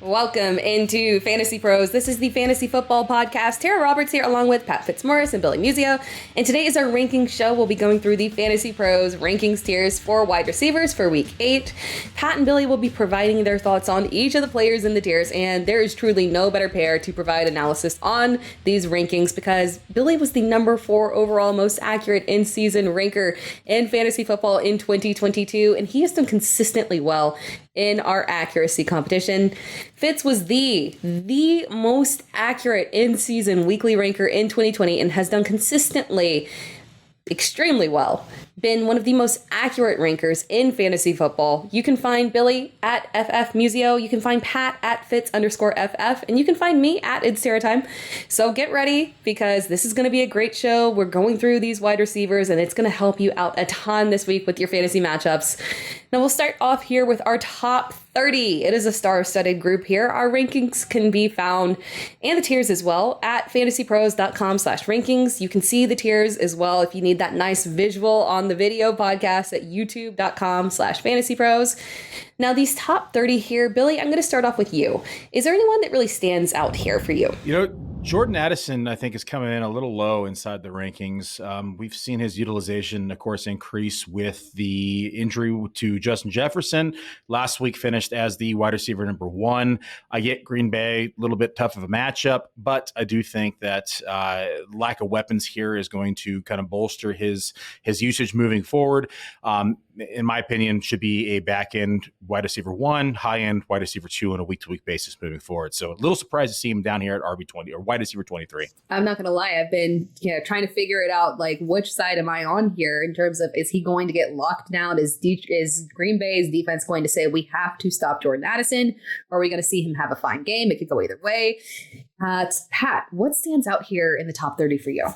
Welcome into Fantasy Pros. This is the Fantasy Football Podcast. Tera Roberts here along with Pat Fitzmaurice and Billy Muzio. And today is our rankings show. We'll be going through the Fantasy Pros rankings tiers for wide receivers for Week 8. Pat and Billy will be providing their thoughts on each of the players in the tiers, and there is truly no better pair to provide analysis on these rankings because Billy was the number 4 overall most accurate in-season ranker in fantasy football in 2022, and he has done consistently well in our accuracy competition. Fitz was the most accurate in-season weekly ranker in 2020 and has done consistently extremely well. Been one of the most accurate rankers in fantasy football. You can find Billy at FF Muzio. You can find Pat at Fitz_FF. And you can find me at It's Tera Time. So get ready because this is going to be a great show. We're going through these wide receivers and it's going to help you out a ton this week with your fantasy matchups. Now we'll start off here with our top 30. It is a star-studded group here. Our rankings can be found, and the tiers as well, at fantasypros.com/rankings. You can see the tiers as well if you need that nice visual on the video podcast at youtube.com/fantasypros. Now these top 30 here, Billy, I'm going to start off with you. Is there anyone that really stands out here for you? You know, Jordan Addison, I think, is coming in a little low inside the rankings. We've seen his utilization, of course, increase with the injury to Justin Jefferson. Last week finished as the wide receiver number 1. I get Green Bay, a little bit tough of a matchup, but I do think that lack of weapons here is going to kind of bolster his usage moving forward. In my opinion, should be a back-end wide receiver 1, high-end wide receiver 2 on a week-to-week basis moving forward. So a little surprised to see him down here at RB20 or wide receiver 23. I'm not going to lie. I've been trying to figure it out, like which side am I on here in terms of, is he going to get locked down? Is Green Bay's defense going to say we have to stop Jordan Addison? Or are we going to see him have a fine game? It could go either way. Pat, what stands out here in the top 30 for you?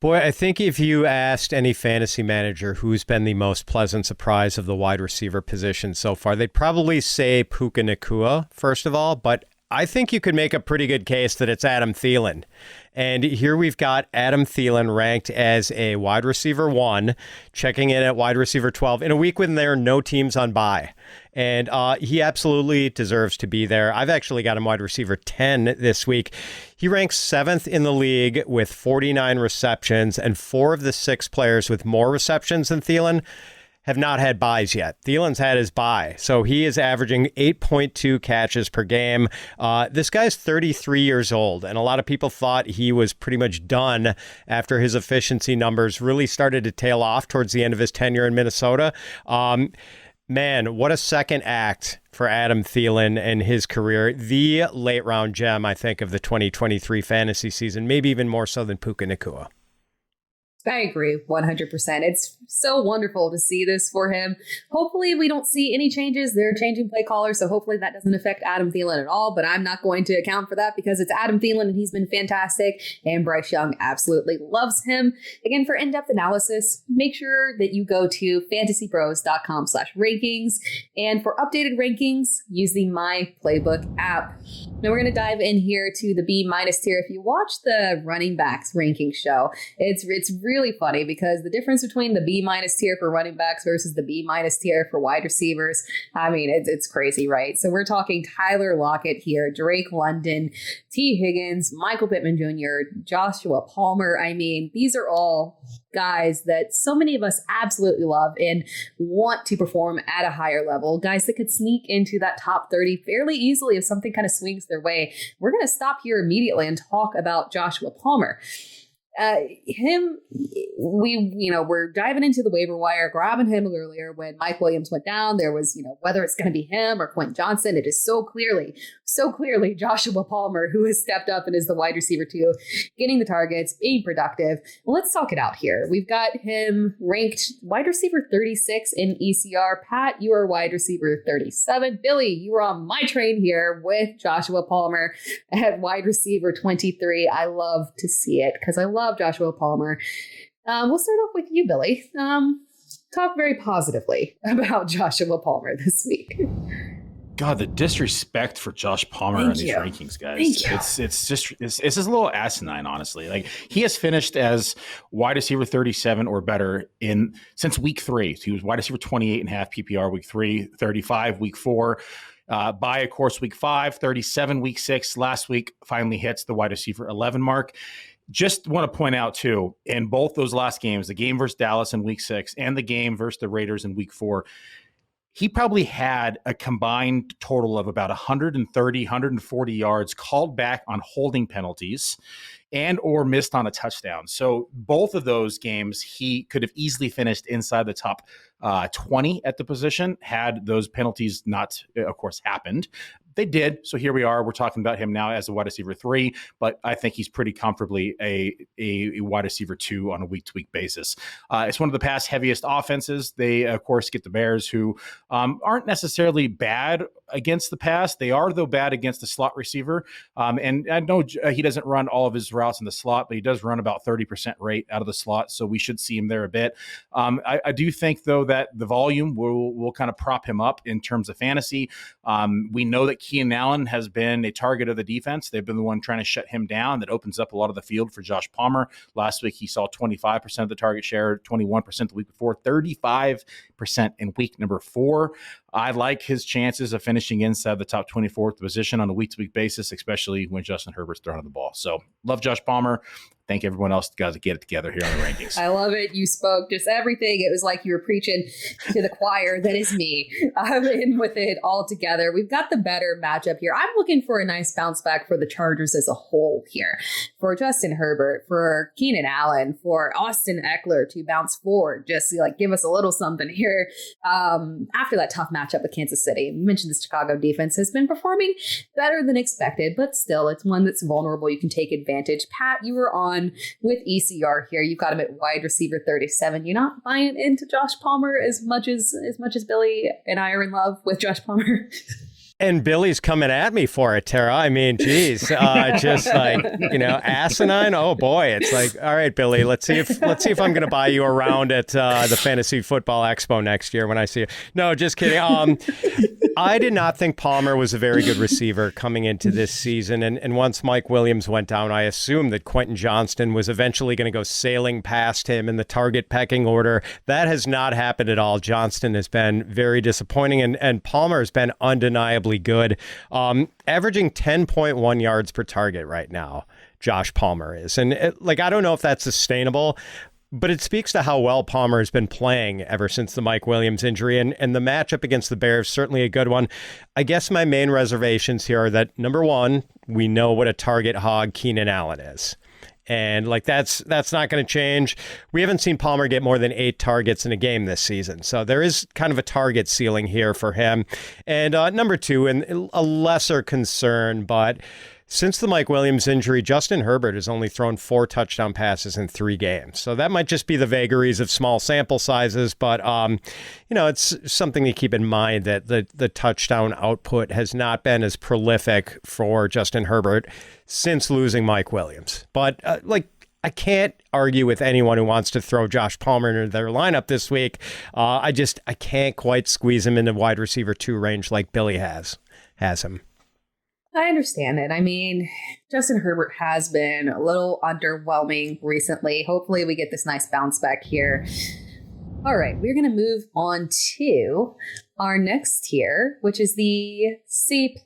Boy, I think if you asked any fantasy manager who's been the most pleasant surprise of the wide receiver position so far, they'd probably say Puka Nacua, first of all, but I think you could make a pretty good case that it's Adam Thielen. And here we've got Adam Thielen ranked as a wide receiver 1, checking in at wide receiver 12 in a week when there are no teams on bye. And he absolutely deserves to be there. I've actually got him wide receiver 10 this week. He ranks 7th in the league with 49 receptions, and 4 of the 6 players with more receptions than Thielen have not had buys yet. Thielen's had his bye, so he is averaging 8.2 catches per game. This guy's 33 years old, and a lot of people thought he was pretty much done after his efficiency numbers really started to tail off towards the end of his tenure in Minnesota. Man, what a second act for Adam Thielen and his career. The late round gem, I think, of the 2023 fantasy season, maybe even more so than Puka Nacua. I agree 100%. It's so wonderful to see this for him. Hopefully we don't see any changes. They're changing play callers, so hopefully that doesn't affect Adam Thielen at all, but I'm not going to account for that because it's Adam Thielen and he's been fantastic, and Bryce Young absolutely loves him. Again, for in-depth analysis, make sure that you go to fantasypros.com/rankings, and for updated rankings, use the My Playbook app. Now we're going to dive in here to the B- tier. If you watch the running backs ranking show, it's really funny because the difference between the B- tier for running backs versus the B- tier for wide receivers, I mean, it's crazy, right? So we're talking Tyler Lockett here, Drake London, T. Higgins, Michael Pittman Jr., Joshua Palmer. I mean, these are all guys that so many of us absolutely love and want to perform at a higher level, guys that could sneak into that top 30 fairly easily if something kind of swings their way. We're going to stop here immediately and talk about Joshua Palmer. We're diving into the waiver wire, grabbing him earlier when Mike Williams went down. There was, whether it's going to be him or Quentin Johnson, it is so clearly Joshua Palmer who has stepped up and is the wide receiver 2, getting the targets, being productive. Let's talk it out here. We've got him ranked wide receiver 36 in ECR. Pat, you are wide receiver 37. Billy, you were on my train here with Joshua Palmer at wide receiver 23. I love to see it because I love Joshua Palmer. We'll start off with you, Billy. Talk very positively about Joshua Palmer this week. God, the disrespect for Josh Palmer on these rankings, guys. It's just a little asinine, honestly. Like, he has finished as wide receiver 37 or better since week 3. So he was wide receiver 28.5 PPR week 3, 35 week 4. By, of course, week 5, 37, week 6. Last week finally hits the wide receiver 11 mark. Just want to point out, too, in both those last games, the game versus Dallas in week 6 and the game versus the Raiders in week 4, he probably had a combined total of about 130, 140 yards called back on holding penalties and or missed on a touchdown. So both of those games, he could have easily finished inside the top 20 at the position had those penalties not, of course, happened. They did. So here we are. We're talking about him now as a wide receiver 3, but I think he's pretty comfortably a wide receiver 2 on a week-to-week basis. It's one of the pass heaviest offenses. They, of course, get the Bears, who aren't necessarily bad against the pass. They are, though, bad against the slot receiver. And I know he doesn't run all of his routes in the slot, but he does run about 30% rate out of the slot. So we should see him there a bit. I do think, though, that the volume will kind of prop him up in terms of fantasy. We know that Keenan Allen has been a target of the defense. They've been the one trying to shut him down. That opens up a lot of the field for Josh Palmer. Last week, he saw 25% of the target share, 21% the week before, 35% in week number 4. I like his chances of finishing inside the top 24th position on a week-to-week basis, especially when Justin Herbert's throwing the ball. So love Josh Palmer. Thank everyone else got to get it together here on the rankings. I love it. You spoke just everything. It was like you were preaching to the choir that is me. I'm in with it all together. We've got the better matchup here. I'm looking for a nice bounce back for the Chargers as a whole here. For Justin Herbert, for Keenan Allen, for Austin Eckler to bounce forward. Just like give us a little something here. After that tough matchup with Kansas City. You mentioned the Chicago defense has been performing better than expected, but still it's one that's vulnerable. You can take advantage. Pat, you were on with ECR here. You've got him at wide receiver 37. You're not buying into Josh Palmer as much as Billy and I are in love with Josh Palmer. And Billy's coming at me for it, Tera. I mean, geez, just like, asinine. Oh boy, it's like, all right, Billy, let's see if I'm going to buy you around at the Fantasy Football Expo next year when I see you. No, just kidding. I did not think Palmer was a very good receiver coming into this season. And once Mike Williams went down, I assumed that Quentin Johnston was eventually going to go sailing past him in the target pecking order. That has not happened at all. Johnston has been very disappointing, and Palmer has been undeniably good. Averaging 10.1 yards per target right now, Josh Palmer is. And I don't know if that's sustainable, but it speaks to how well Palmer has been playing ever since the Mike Williams injury. And the matchup against the Bears, certainly a good one. I guess my main reservations here are that, number one, we know what a target hog Keenan Allen is. And that's not going to change. We haven't seen Palmer get more than 8 targets in a game this season. So there is kind of a target ceiling here for him. And number 2, and a lesser concern, but since the Mike Williams injury, Justin Herbert has only thrown 4 touchdown passes in 3 games. So that might just be the vagaries of small sample sizes, but it's something to keep in mind that the touchdown output has not been as prolific for Justin Herbert since losing Mike Williams. But I can't argue with anyone who wants to throw Josh Palmer into their lineup this week. I can't quite squeeze him into wide receiver 2 range like Billy has him. I understand it. I mean, Justin Herbert has been a little underwhelming recently. Hopefully we get this nice bounce back here. All right, we're going to move on to our next tier, which is the C+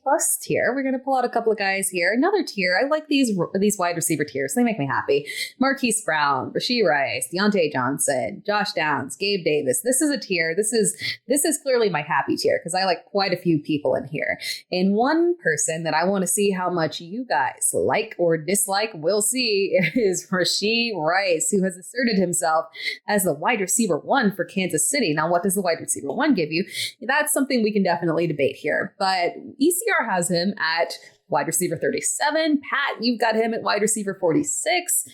tier. We're going to pull out a couple of guys here. Another tier. I like these wide receiver tiers. They make me happy. Marquise Brown, Rashee Rice, Deontay Johnson, Josh Downs, Gabe Davis. This is a tier. This is clearly my happy tier because I like quite a few people in here. And one person that I want to see how much you guys like or dislike, we'll see, is Rashee Rice, who has asserted himself as the wide receiver 1 for Kansas City. Now, what does the wide receiver 1 give you? That's something we can definitely debate here. But ECR has him at wide receiver 37. Pat, you've got him at wide receiver 46.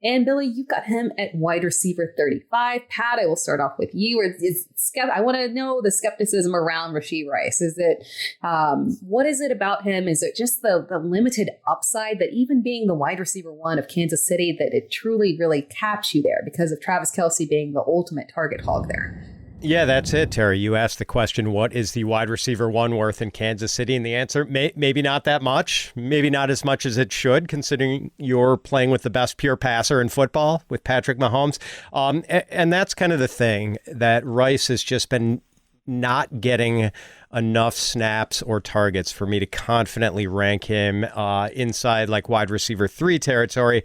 And Billy, you've got him at wide receiver 35. Pat, I will start off with you. I want to know the skepticism around Rashee Rice. Is it, what is it about him? Is it just the limited upside that even being the wide receiver 1 of Kansas City, that it truly really caps you there because of Travis Kelce being the ultimate target hog there? Yeah, that's it, Tera. You asked the question, what is the wide receiver 1 worth in Kansas City? And the answer, maybe not that much. Maybe not as much as it should, considering you're playing with the best pure passer in football with Patrick Mahomes. And that's kind of the thing, that Rice has just been not getting enough snaps or targets for me to confidently rank him inside like wide receiver 3 territory.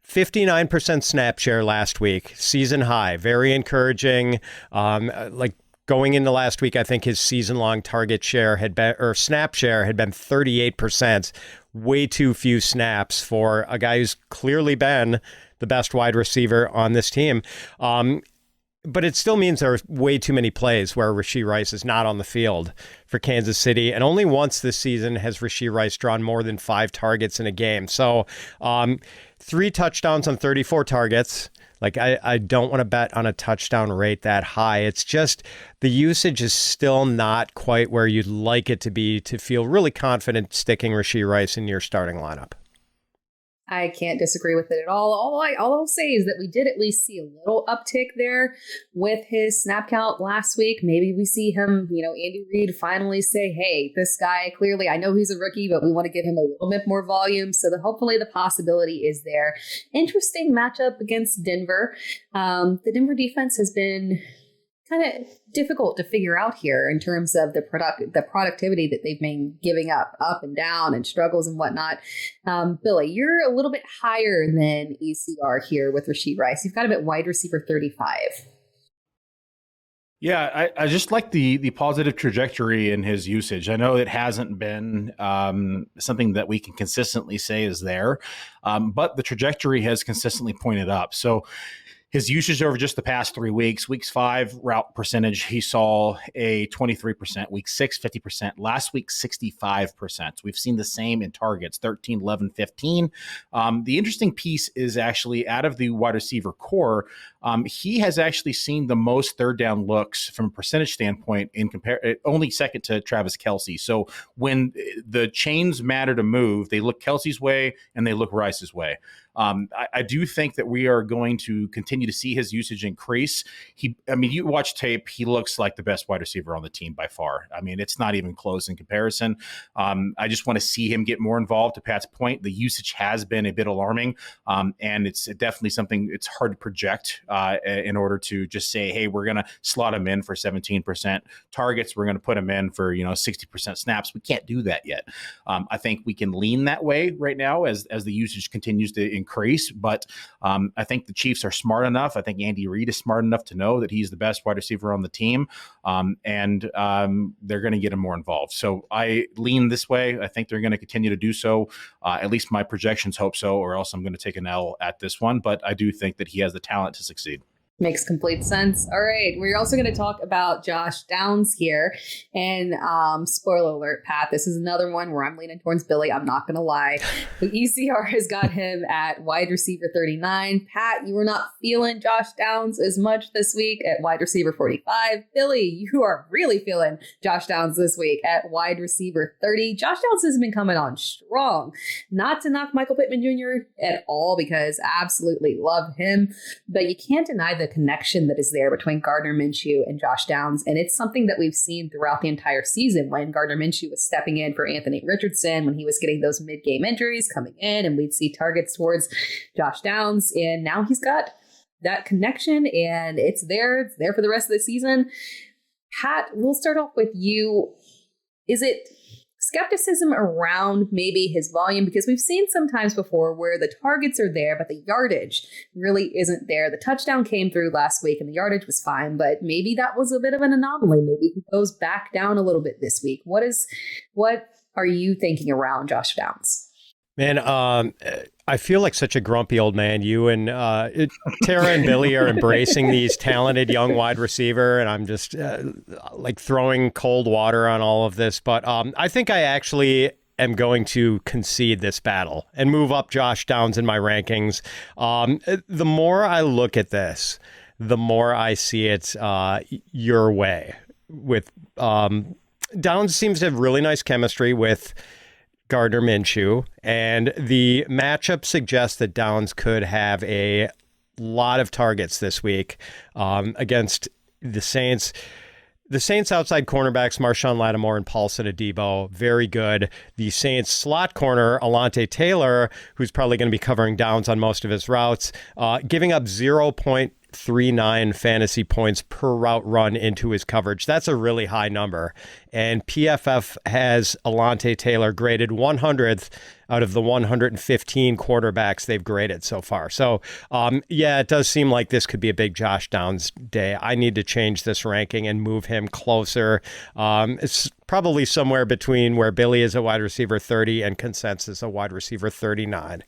59% snap share last week, season high, very encouraging. Like going into last week, I think his season-long target share had been, or snap share had been 38%. Way too few snaps for a guy who's clearly been the best wide receiver on this team. But it still means there are way too many plays where Rashee Rice is not on the field for Kansas City. And only once this season has Rashee Rice drawn more than 5 targets in a game. So 3 touchdowns on 34 targets. Like, I don't want to bet on a touchdown rate that high. It's just the usage is still not quite where you'd like it to be to feel really confident sticking Rashee Rice in your starting lineup. I can't disagree with it at all. All I'll say is that we did at least see a little uptick there with his snap count last week. Maybe we see him, Andy Reid finally say, hey, this guy, clearly, I know he's a rookie, but we want to give him a little bit more volume. So that hopefully the possibility is there. Interesting matchup against Denver. The Denver defense has been kind of difficult to figure out here in terms of the productivity that they've been giving up and down and struggles and whatnot. Billy, you're a little bit higher than ECR here with Rashee Rice. You've got him at wide receiver 35. Yeah, I just like the positive trajectory in his usage. I know it hasn't been something that we can consistently say is there, but the trajectory has consistently pointed up. So his usage over just the past 3 weeks, weeks 5 route percentage, he saw a 23%, week 6, 50%, last week, 65%. We've seen the same in targets, 13, 11, 15. The interesting piece is actually out of the wide receiver core, he has actually seen the most third down looks from a percentage standpoint only second to Travis Kelce. So when the chains matter to move, they look Kelce's way and they look Rice's way. I do think that we are going to continue to see his usage increase. You watch tape, he looks like the best wide receiver on the team by far. I mean, it's not even close in comparison. I just want to see him get more involved. To Pat's point, the usage has been a bit alarming, and it's definitely something it's hard to project in order to just say, hey, we're going to slot him in for 17% targets. We're going to put him in for 60% snaps. We can't do that yet. I think we can lean that way right now as the usage continues to increase, but I think the Chiefs are smart enough. I think Andy Reid is smart enough to know that he's the best wide receiver on the team, and they're going to get him more involved. So I lean this way. I think they're going to continue to do so. At least my projections hope so, or else I'm going to take an L at this one, but I do think that he has the talent to succeed. Makes complete sense. All right. We're also going to talk about Josh Downs here. And spoiler alert, Pat, this is another one where I'm leaning towards Billy. I'm not going to lie. The ECR has got him at wide receiver 39. Pat, you were not feeling Josh Downs as much this week at wide receiver 45. Billy, you are really feeling Josh Downs this week at wide receiver 30. Josh Downs has been coming on strong. Not to knock Michael Pittman Jr. at all, because I absolutely love him. But you can't deny the connection that is there between Gardner Minshew and Josh Downs. And it's something that we've seen throughout the entire season when Gardner Minshew was stepping in for Anthony Richardson, when he was getting those mid-game injuries coming in, and we'd see targets towards Josh Downs. And now he's got that connection, and it's there. It's there for the rest of the season. Pat, we'll start off with you. Is it skepticism around maybe his volume? Because we've seen sometimes before where the targets are there, but the yardage really isn't there. The touchdown came through last week and the yardage was fine, but maybe that was a bit of an anomaly. Maybe he goes back down a little bit this week. What are you thinking around Josh Downs? Man, I feel like such a grumpy old man. You and Tera and Billy are embracing these talented young wide receiver, and I'm just like throwing cold water on all of this. But I think I actually am going to concede this battle and move up Josh Downs in my rankings. The more I look at this, the more I see it your way. With Downs seems to have really nice chemistry with Gardner Minshew, and the matchup suggests that Downs could have a lot of targets this week against the Saints. The Saints outside cornerbacks, Marshawn Lattimore and Paulson Adebo, very good. The Saints slot corner, Alontae Taylor, who's probably going to be covering Downs on most of his routes, giving up 0.3 1.39 fantasy points per route run into his coverage. That's a really high number. And PFF has Alontae Taylor graded 100th out of the 115 quarterbacks they've graded so far. So, yeah, it does seem like this could be a big Josh Downs day. I need to change this ranking and move him closer. It's probably somewhere between where Billy is a wide receiver 30 and consensus a wide receiver 39.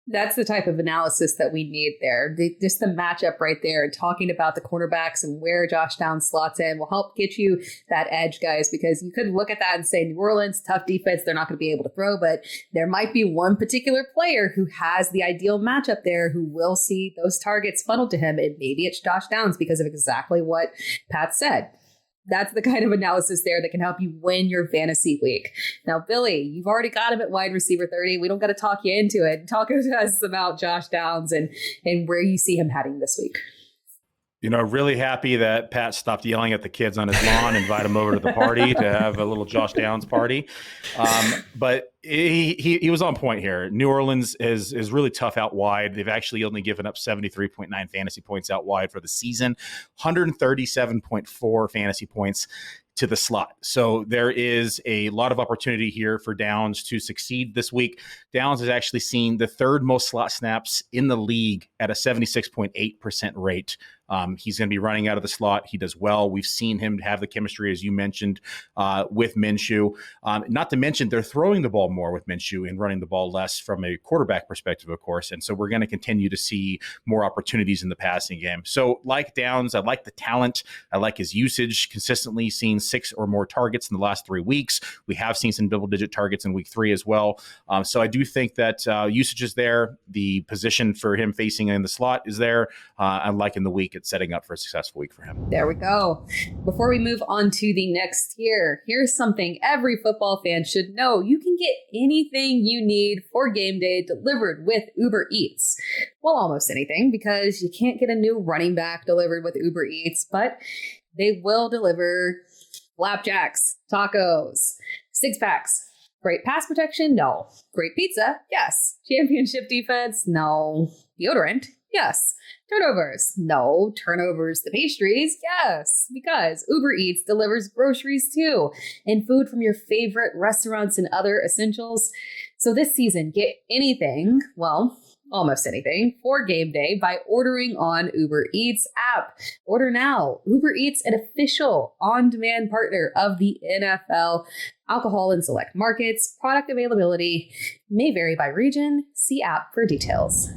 That's the type of analysis that we need there. Just the matchup right there and talking about the cornerbacks and where Josh Downs slots in will help get you that edge, guys, because you could look at that and say, New Orleans, tough defense, they're not going to be able to throw, but there might be one particular player who has the ideal matchup there who will see those targets funneled to him, and maybe it's Josh Downs because of exactly what Pat said. That's the kind of analysis there that can help you win your fantasy week. Now, Billy, you've already got him at wide receiver 30. We don't got to talk you into it. Talk to us about Josh Downs and where you see him heading this week. Really happy that Pat stopped yelling at the kids on his lawn, invite him over to the party to have a little Josh Downs party. But he was on point here. New Orleans is really tough out wide. They've actually only given up 73.9 fantasy points out wide for the season, 137.4 fantasy points to the slot. So there is a lot of opportunity here for Downs to succeed this week. Downs has actually seen the third most slot snaps in the league at a 76.8% rate. He's going to be running out of the slot. He does well. We've seen him have the chemistry, as you mentioned, with Minshew. Not to mention, they're throwing the ball more with Minshew and running the ball less from a quarterback perspective, of course. And so we're going to continue to see more opportunities in the passing game. So like Downs, I like the talent. I like his usage, consistently seeing 6 or more targets in the last 3 weeks. We have seen some double-digit targets in week 3 as well. So I do think that usage is there. The position for him facing in the slot is there. I'm liking the week. It's setting up for a successful week for him. There we go. Before we move on to the next tier, here's something every football fan should know. You can get anything you need for game day delivered with Uber Eats. Well, almost anything, because you can't get a new running back delivered with Uber Eats, but they will deliver flapjacks, tacos, 6-packs. Great pass protection? No. Great pizza? Yes. Championship defense? No. Deodorant? Yes. Turnovers? No. Turnovers, the pastries? Yes. Because Uber Eats delivers groceries too, and food from your favorite restaurants and other essentials. So this season, get anything, well, almost anything, for game day by ordering on Uber Eats app. Order now. Uber Eats, an official on-demand partner of the NFL. Alcohol in select markets. Product availability may vary by region. See app for details.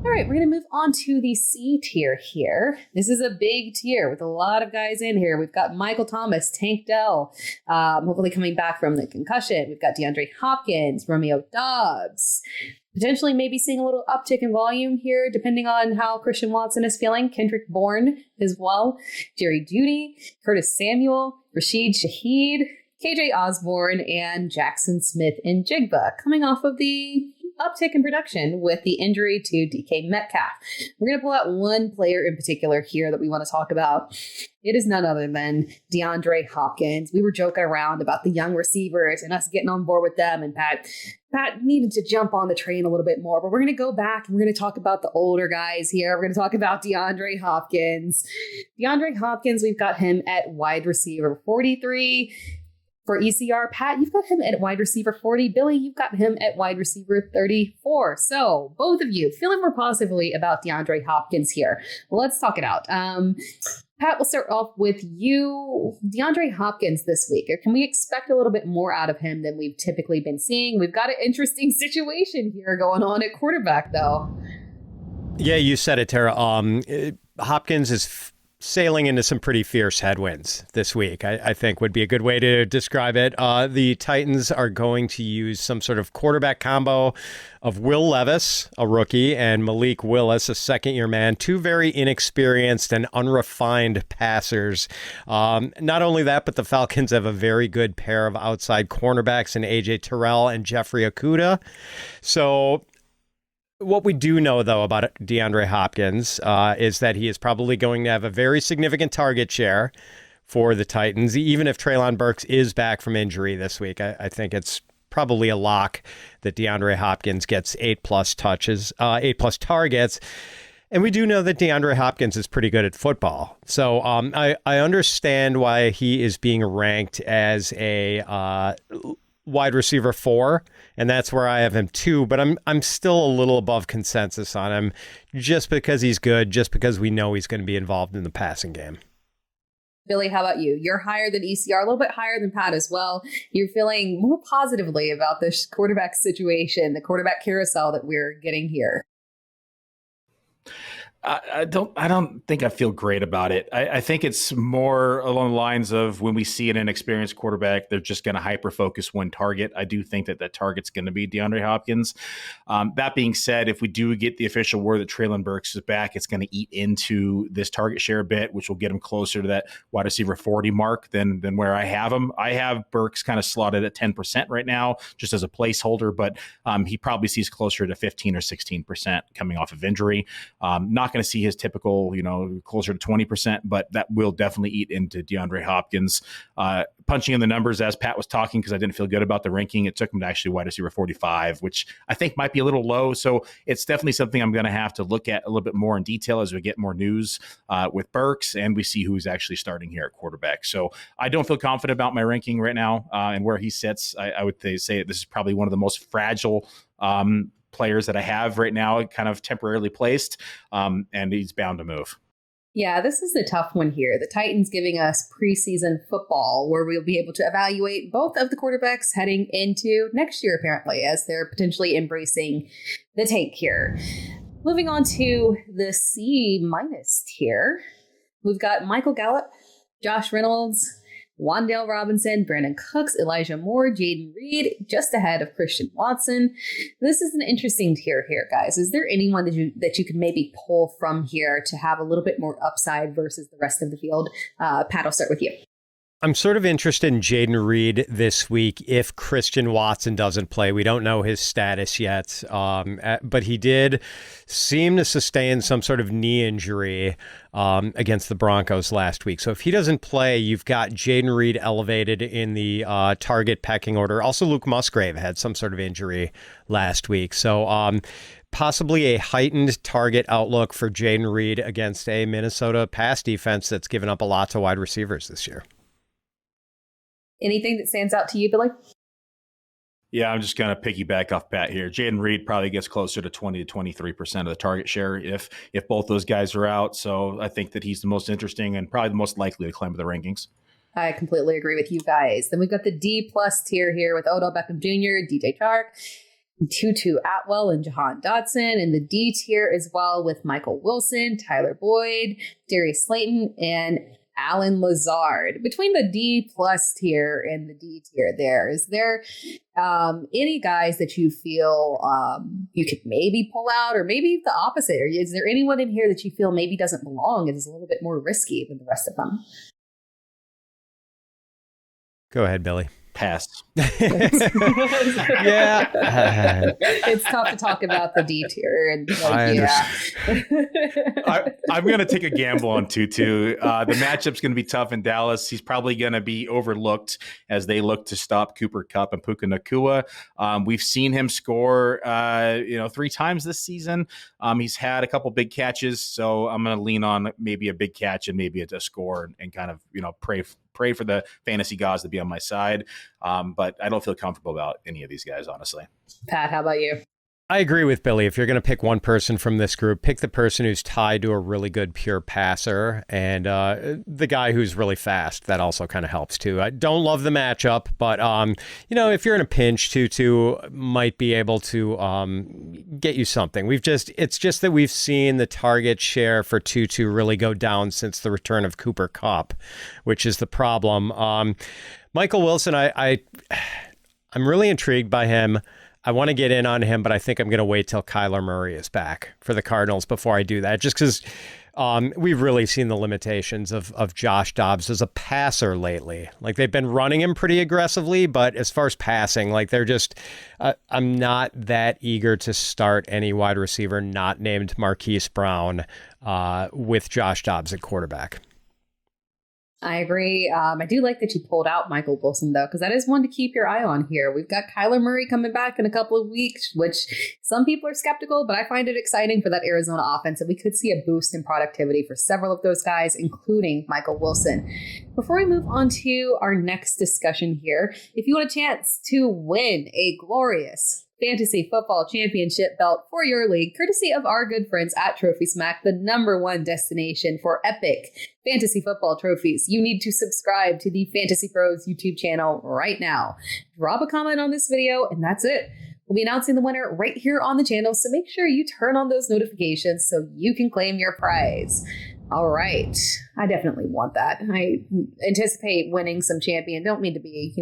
All right, we're going to move on to the C tier here. This is a big tier with a lot of guys in here. We've got Michael Thomas, Tank Dell, hopefully coming back from the concussion. We've got DeAndre Hopkins, Romeo Doubs, potentially maybe seeing a little uptick in volume here, depending on how Christian Watson is feeling. Kendrick Bourne as well, Jerry Jeudy, Curtis Samuel, Rashid Shaheed, KJ Osborne, and Jackson Smith and Jigba coming off of the uptick in production with the injury to DK Metcalf. We're going to pull out one player in particular here that we want to talk about. It is none other than DeAndre Hopkins. We were joking around about the young receivers and us getting on board with them, and Pat needed to jump on the train a little bit more, but we're going to go back and we're going to talk about the older guys here. We're going to talk about DeAndre Hopkins. DeAndre Hopkins, we've got him at wide receiver 43. For ECR, Pat, you've got him at wide receiver 40. Billy, you've got him at wide receiver 34. So both of you feeling more positively about DeAndre Hopkins here. Let's talk it out. Pat, we'll start off with you. DeAndre Hopkins this week. Can we expect a little bit more out of him than we've typically been seeing? We've got an interesting situation here going on at quarterback, though. Yeah, you said it, Tera. Hopkins is sailing into some pretty fierce headwinds this week, I think would be a good way to describe it. The Titans are going to use some sort of quarterback combo of Will Levis, a rookie, and Malik Willis, a second-year man, two very inexperienced and unrefined passers. Not only that, but the Falcons have a very good pair of outside cornerbacks in A.J. Terrell and Jeffrey Okudah. So what we do know, though, about DeAndre Hopkins is that he is probably going to have a very significant target share for the Titans. Even if Treylon Burks is back from injury this week, I think it's probably a lock that DeAndre Hopkins gets 8+ touches, 8+ targets. And we do know that DeAndre Hopkins is pretty good at football. So I understand why he is being ranked as a wide receiver 4, and that's where I have him 2, but I'm still a little above consensus on him just because he's good, just because we know he's going to be involved in the passing game. Billy, how about you? You're higher than ECR, a little bit higher than Pat as well. You're feeling more positively about this quarterback situation, the quarterback carousel that we're getting here. I don't think I feel great about it. I think it's more along the lines of when we see an inexperienced quarterback, they're just going to hyper-focus one target. I do think that target's going to be DeAndre Hopkins. That being said, if we do get the official word that Treylon Burks is back, it's going to eat into this target share a bit, which will get him closer to that wide receiver 40 mark than where I have him. I have Burks kind of slotted at 10% right now, just as a placeholder, but he probably sees closer to 15 or 16% coming off of injury. Not going to see his typical, closer to 20%, but that will definitely eat into DeAndre Hopkins. Punching in the numbers as Pat was talking, because I didn't feel good about the ranking, it took him to actually wide receiver 45, which I think might be a little low. So it's definitely something I'm going to have to look at a little bit more in detail as we get more news with Burks and we see who's actually starting here at quarterback. So I don't feel confident about my ranking right now and where he sits. I would say this is probably one of the most fragile players that I have right now, kind of temporarily placed, and he's bound to move. Yeah, this is a tough one here. The Titans giving us preseason football where we'll be able to evaluate both of the quarterbacks heading into next year, apparently, as they're potentially embracing the tank here. Moving on to the C- tier, we've got Michael Gallup, Josh Reynolds, Wan'Dale Robinson, Brandon Cooks, Elijah Moore, Jaden Reed, just ahead of Christian Watson. This is an interesting tier here, guys. Is there anyone that you could maybe pull from here to have a little bit more upside versus the rest of the field? Pat, I'll start with you. I'm sort of interested in Jaden Reed this week if Christian Watson doesn't play. We don't know his status yet, but he did seem to sustain some sort of knee injury against the Broncos last week. So if he doesn't play, you've got Jaden Reed elevated in the target pecking order. Also, Luke Musgrave had some sort of injury last week. So possibly a heightened target outlook for Jaden Reed against a Minnesota pass defense that's given up a lot to wide receivers this year. Anything that stands out to you, Billy? Yeah, I'm just going to piggyback off Pat here. Jaden Reed probably gets closer to 20 to 23% of the target share if both those guys are out. So I think that he's the most interesting and probably the most likely to climb the rankings. I completely agree with you guys. Then we've got the D+ tier here with Odell Beckham Jr., DJ Chark, Tutu Atwell, and Jahan Dotson. And the D tier as well with Michael Wilson, Tyler Boyd, Darius Slayton, and Alan Lazard. Between the D+ tier and the D tier is there any guys that you feel you could maybe pull out, or maybe the opposite? Or is there anyone in here that you feel maybe doesn't belong and is a little bit more risky than the rest of them? Go ahead, Billy. Pass. Yeah. It's tough to talk about the D tier. And I'm going to take a gamble on Tutu. The matchup's going to be tough in Dallas. He's probably going to be overlooked as they look to stop Cooper Kupp and Puka Nacua. We've seen him score, 3 times this season. He's had a couple big catches, so I'm going to lean on maybe a big catch and maybe a score and kind of, pray for the fantasy gods to be on my side. But I don't feel comfortable about any of these guys, honestly. Pat, how about you? I agree with Billy. If you're going to pick one person from this group, pick the person who's tied to a really good pure passer and the guy who's really fast. That also kind of helps too. I don't love the matchup, but if you're in a pinch, Tutu might be able to get you something. It's just that we've seen the target share for Tutu really go down since the return of Cooper Kupp, which is the problem. Michael Wilson, I'm really intrigued by him. I want to get in on him, but I think I'm going to wait till Kyler Murray is back for the Cardinals before I do that, just because we've really seen the limitations of Josh Dobbs as a passer lately. Like, they've been running him pretty aggressively, but as far as passing, like, they're just I'm not that eager to start any wide receiver not named Marquise Brown with Josh Dobbs at quarterback. I agree. I do like that you pulled out Michael Wilson, though, because that is one to keep your eye on here. We've got Kyler Murray coming back in a couple of weeks, which some people are skeptical, but I find it exciting for that Arizona offense. And we could see a boost in productivity for several of those guys, including Michael Wilson. Before we move on to our next discussion here, if you want a chance to win a glorious fantasy football championship belt for your league, courtesy of our good friends at Trophy Smack, the #1 destination for epic fantasy football trophies, you need to subscribe to the Fantasy Pros YouTube channel right now. Drop a comment on this video, and that's it. We'll be announcing the winner right here on the channel, so make sure you turn on those notifications so you can claim your prize. All right. I definitely want that. I anticipate winning some don't mean to be,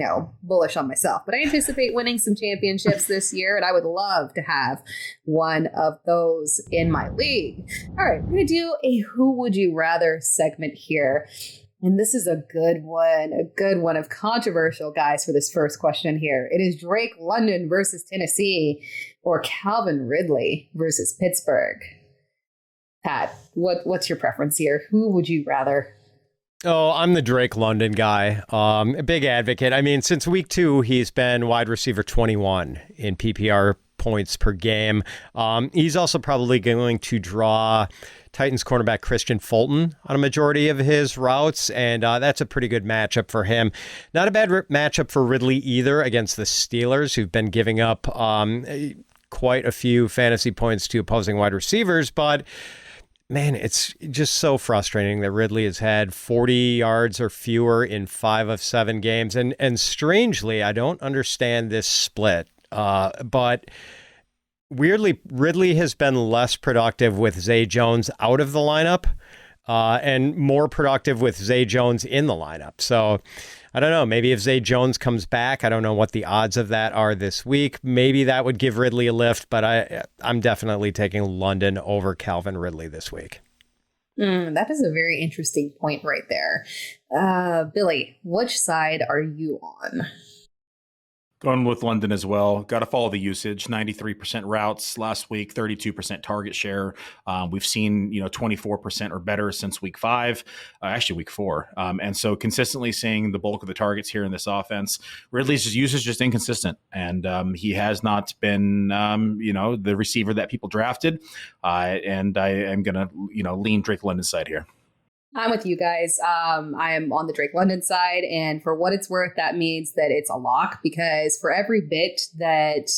bullish on myself, but I anticipate winning some championships this year, and I would love to have one of those in my league. All right. We're going to do a Who Would You Rather segment here. And this is a good one of controversial guys for this first question here. It is Drake London versus Tennessee or Calvin Ridley versus Pittsburgh. Pat, what's your preference here? Who would you rather? Oh, I'm the Drake London guy. A big advocate. I mean, since week 2, he's been wide receiver 21 in PPR points per game. He's also probably going to draw Titans cornerback Christian Fulton on a majority of his routes, and that's a pretty good matchup for him. Not a bad matchup for Ridley either against the Steelers, who've been giving up quite a few fantasy points to opposing wide receivers, but man, it's just so frustrating that Ridley has had 40 yards or fewer in 5 of 7 games. And strangely, I don't understand this split. But weirdly, Ridley has been less productive with Zay Jones out of the lineup and more productive with Zay Jones in the lineup. So I don't know. Maybe if Zay Jones comes back, I don't know what the odds of that are this week. Maybe that would give Ridley a lift, but I'm definitely taking London over Calvin Ridley this week. That is a very interesting point right there. Billy, which side are you on? Going with London as well. Got to follow the usage. 93% routes last week, 32% target share. We've seen 24% or better since week 5, actually week 4. And so consistently seeing the bulk of the targets here in this offense. Ridley's usage just inconsistent, and he has not been the receiver that people drafted. And I am going to lean Drake London's side here. I'm with you guys. I am on the Drake London side, and for what it's worth, that means that it's a lock, because for every bit that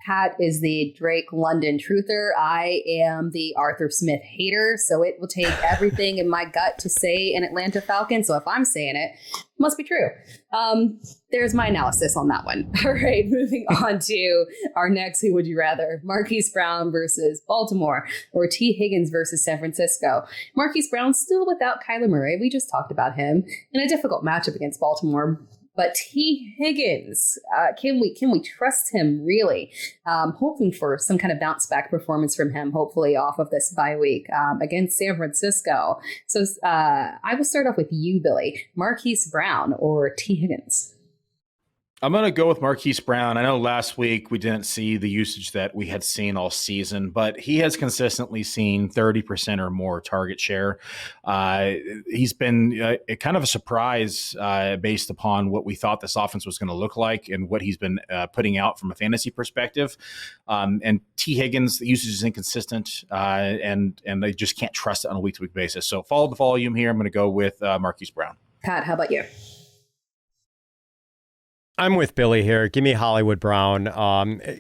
Pat is the Drake London truther, I am the Arthur Smith hater. So it will take everything in my gut to say an Atlanta Falcon. So if I'm saying it, it must be true. There's my analysis on that one. All right, moving on to our next Who Would You Rather? Marquise Brown versus Baltimore, or T. Higgins versus San Francisco. Marquise Brown still without Kyler Murray. We just talked about him in a difficult matchup against Baltimore. But T. Higgins, can we trust him, really? Hoping for some kind of bounce back performance from him, hopefully off of this bye week against San Francisco. So I will start off with you, Billy. Marquise Brown or T. Higgins? I'm going to go with Marquise Brown. I know last week we didn't see the usage that we had seen all season, but he has consistently seen 30% or more target share. He's been kind of a surprise based upon what we thought this offense was going to look like and what he's been putting out from a fantasy perspective. And T. Higgins, the usage is inconsistent, and they just can't trust it on a week-to-week basis. So follow the volume here. I'm going to go with Marquise Brown. Pat, how about you? I'm with Billy here. Give me Hollywood Brown.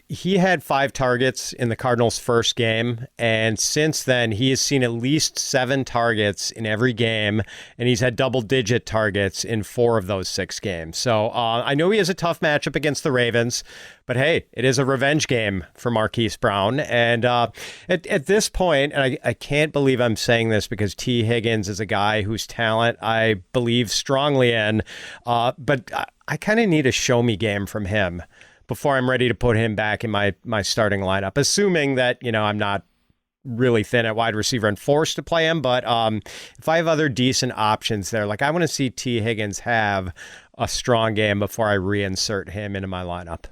He had 5 targets in the Cardinals' first game, and since then he has seen at least 7 targets in every game, and he's had double-digit targets in 4 of those 6 games. So I know he has a tough matchup against the Ravens, but hey, it is a revenge game for Marquise Brown. And at this point, and I can't believe I'm saying this because T. Higgins is a guy whose talent I believe strongly in, but I kind of need a show-me game from him before I'm ready to put him back in my starting lineup, assuming that, I'm not really thin at wide receiver and forced to play him. But if I have other decent options there, I want to see T. Higgins have a strong game before I reinsert him into my lineup.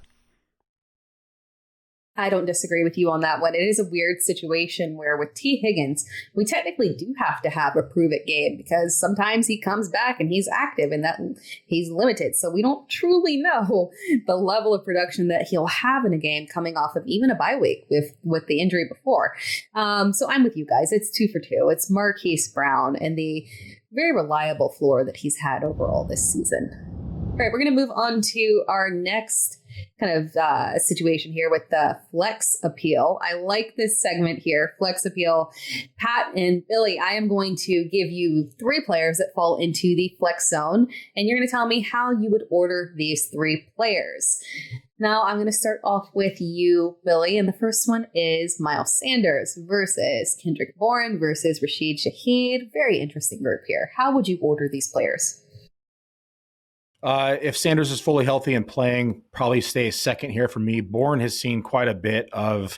I don't disagree with you on that one. It is a weird situation where with T. Higgins, we technically do have to have a prove it game because sometimes he comes back and he's active and that he's limited. So we don't truly know the level of production that he'll have in a game coming off of even a bye week with the injury before. So I'm with you guys. It's 2 for 2. It's Marquise Brown and the very reliable floor that he's had overall this season. All right, we're going to move on to our next kind of situation here with the flex appeal. I like this segment here, flex appeal. Pat and Billy, I am going to give you 3 players that fall into the flex zone, and you're going to tell me how you would order these 3 players. Now, I'm going to start off with you, Billy, and the first one is Miles Sanders versus Kendrick Bourne versus Rashid Shaheed. Very interesting group here. How would you order these players? If Sanders is fully healthy and playing, probably stays second here for me. Bourne has seen quite a bit of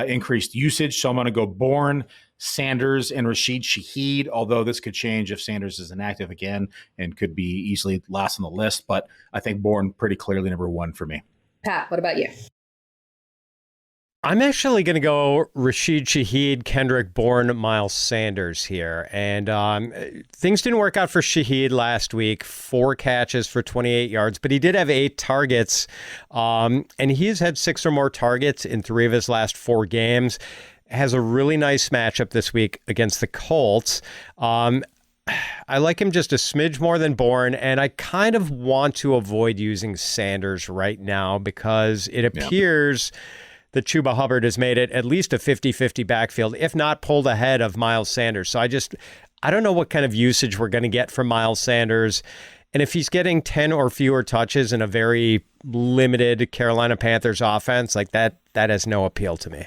increased usage, so I'm going to go Bourne, Sanders, and Rashid Shaheed, although this could change if Sanders is inactive again and could be easily last on the list. But I think Bourne pretty clearly number 1 for me. Pat, what about you? I'm actually going to go Rashid Shaheed, Kendrick Bourne, Miles Sanders here. And things didn't work out for Shaheed last week. 4 catches for 28 yards, but he did have 8 targets. And he has had 6 or more targets in 3 of his last 4 games. Has a really nice matchup this week against the Colts. I like him just a smidge more than Bourne, and I kind of want to avoid using Sanders right now because it appears that Chuba Hubbard has made it at least a 50-50 backfield, if not pulled ahead of Miles Sanders. So I don't know what kind of usage we're going to get from Miles Sanders. And if he's getting 10 or fewer touches in a very limited Carolina Panthers offense, like that has no appeal to me.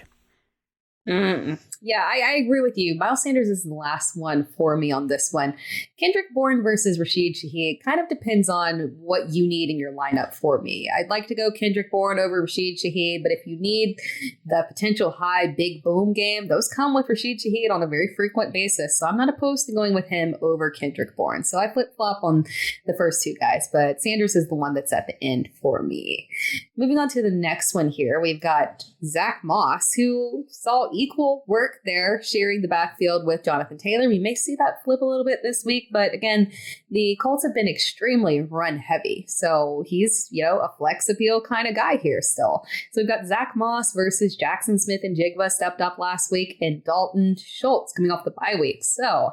Yeah, I agree with you. Miles Sanders is the last one for me on this one. Kendrick Bourne versus Rashid Shaheed kind of depends on what you need in your lineup for me. I'd like to go Kendrick Bourne over Rashid Shaheed, but if you need the potential high big boom game, those come with Rashid Shaheed on a very frequent basis. So I'm not opposed to going with him over Kendrick Bourne. So I flip-flop on the first 2 guys, but Sanders is the one that's at the end for me. Moving on to the next one here, we've got Zach Moss, who saw equal work there, sharing the backfield with Jonathan Taylor. We may see that flip a little bit this week, but again, the Colts have been extremely run heavy. So he's, a flex appeal kind of guy here still. So we've got Zach Moss versus Jackson Smith and Jigba stepped up last week, and Dalton Schultz coming off the bye week. So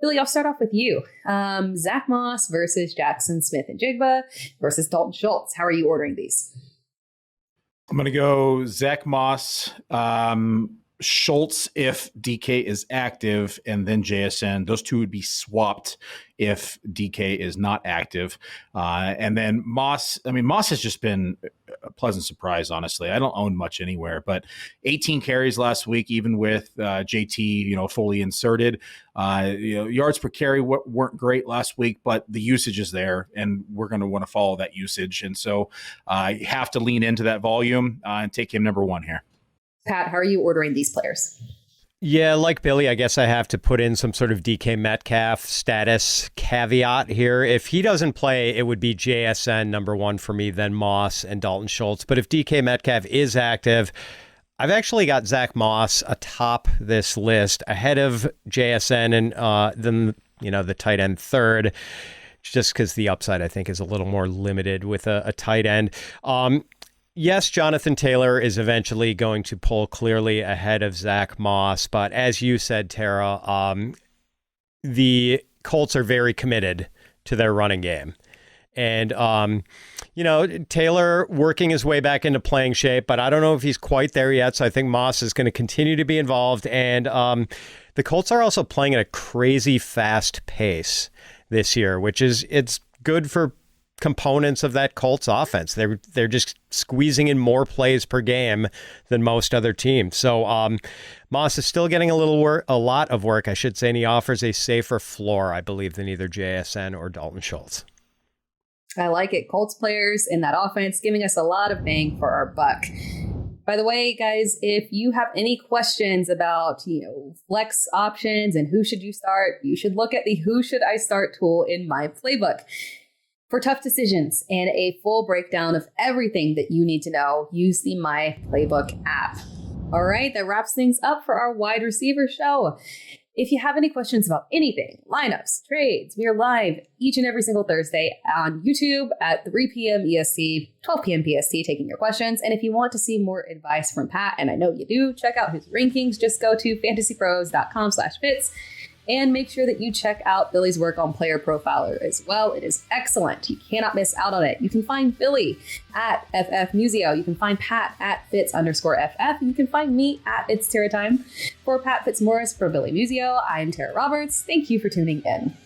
Billy, I'll start off with you. Zach Moss versus Jackson Smith and Jigba versus Dalton Schultz. How are you ordering these? I'm going to go Zach Moss, Schultz if DK is active, and then JSN. Those 2 would be swapped if DK is not active. And then Moss, Moss has just been a pleasant surprise, honestly. I don't own much anywhere, but 18 carries last week, even with JT, fully inserted. Yards per carry weren't great last week, but the usage is there, and we're going to want to follow that usage. And so you have to lean into that volume and take him number 1 here. Pat, how are you ordering these players? Yeah, like Billy, I guess I have to put in some sort of DK Metcalf status caveat here. If he doesn't play, it would be JSN number 1 for me, then Moss and Dalton Schultz. But if DK Metcalf is active, I've actually got Zach Moss atop this list ahead of JSN and then, the tight end 3rd, just because the upside, I think, is a little more limited with a tight end. Yes, Jonathan Taylor is eventually going to pull clearly ahead of Zach Moss, but as you said, Tera, the Colts are very committed to their running game. And, Taylor working his way back into playing shape, but I don't know if he's quite there yet, so I think Moss is going to continue to be involved. And the Colts are also playing at a crazy fast pace this year, it's good for components of that Colts offense. They're just squeezing in more plays per game than most other teams. So Moss is still getting a lot of work, I should say, and he offers a safer floor, I believe, than either JSN or Dalton Schultz. I like it. Colts players in that offense giving us a lot of bang for our buck. By the way, guys, if you have any questions about, flex options and who should you start, you should look at the Who Should I Start tool in my playbook. For tough decisions and a full breakdown of everything that you need to know, use the My Playbook app. All right, that wraps things up for our wide receiver show. If you have any questions about anything, lineups, trades, we are live each and every single Thursday on YouTube at 3 p.m. EST, 12 p.m. PST, taking your questions. And if you want to see more advice from Pat, and I know you do, check out his rankings. Just go to fantasypros.com/fits. And make sure that you check out Billy's work on Player Profiler as well. It is excellent. You cannot miss out on it. You can find Billy at FF Muzio. You can find Pat at Fitz_FF. You can find me at It's Tera Time. For Pat Fitzmaurice, for Billy Muzio, I am Tera Roberts. Thank you for tuning in.